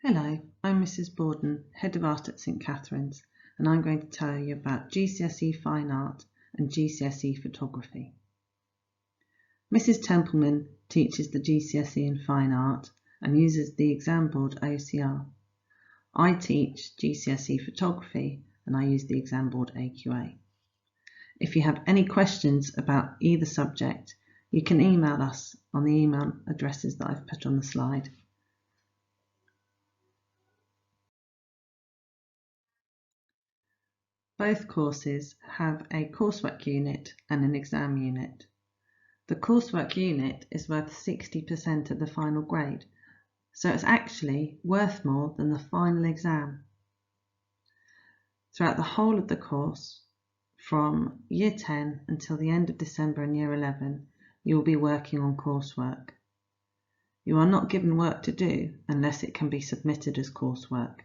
Hello, I'm Mrs. Borden, Head of Art at St Catherine's, and I'm going to tell you about GCSE Fine Art and GCSE Photography. Mrs. Templeman teaches the GCSE in Fine Art and uses the exam board OCR. I teach GCSE Photography and I use the exam board AQA. If you have any questions about either subject, you can email us on the email addresses that I've put on the slide. Both courses have a coursework unit and an exam unit. The coursework unit is worth 60% of the final grade, so it's actually worth more than the final exam. Throughout the whole of the course, from Year 10 until the end of December in Year 11, you will be working on coursework. You are not given work to do unless it can be submitted as coursework,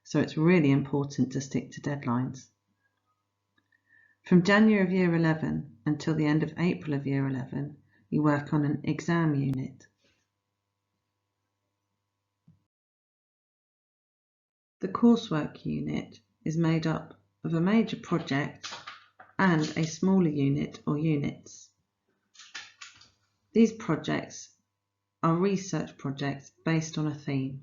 so it's really important to stick to deadlines. From January of Year 11 until the end of April of Year 11, you work on an exam unit. The coursework unit is made up of a major project and a smaller unit or units. These projects are research projects based on a theme.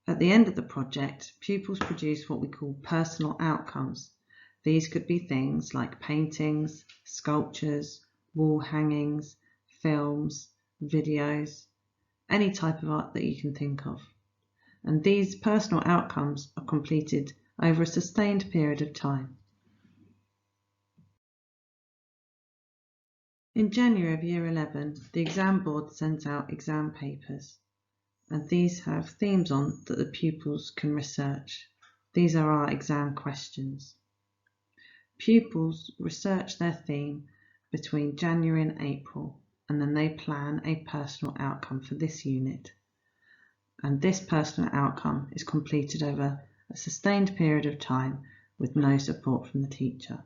At the end of the project, pupils produce what we call personal outcomes. These could be things like paintings, sculptures, wall hangings, films, videos, any type of art that you can think of. And these personal outcomes are completed over a sustained period of time. In January of Year 11, the exam board sends out exam papers, and these have themes on that the pupils can research. These are our exam questions. Pupils research their theme between January and April, and then they plan a personal outcome for this unit. And this personal outcome is completed over a sustained period of time with no support from the teacher.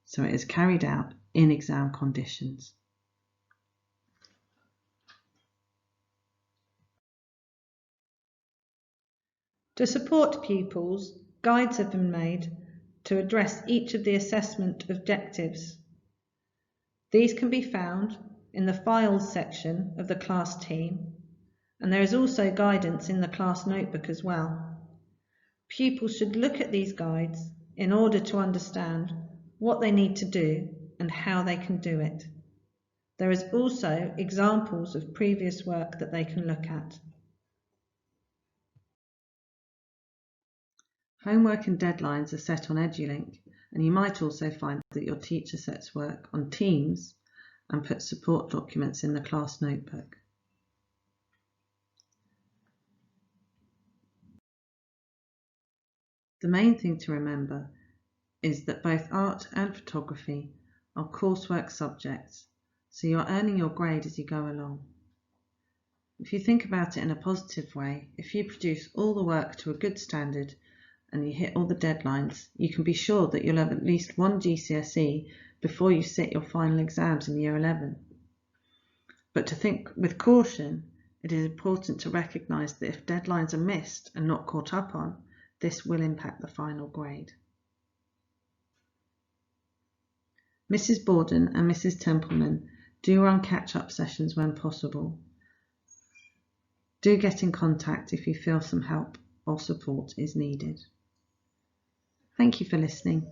So it is carried out in exam conditions. To support pupils, guides have been made to address each of the assessment objectives. These can be found in the Files section of the class team, and there is also guidance in the class notebook as well. Pupils should look at these guides in order to understand what they need to do and how they can do it. There is also examples of previous work that they can look at. Homework and deadlines are set on EduLink, and you might also find that your teacher sets work on Teams and puts support documents in the class notebook. The main thing to remember is that both art and photography are coursework subjects, so you're earning your grade as you go along. If you think about it in a positive way, if you produce all the work to a good standard and you hit all the deadlines, you can be sure that you'll have at least one GCSE before you sit your final exams in Year 11. But to think with caution, it is important to recognise that if deadlines are missed and not caught up on, this will impact the final grade. Mrs. Borden and Mrs. Templeman do run catch-up sessions when possible. Do get in contact if you feel some help or support is needed. Thank you for listening.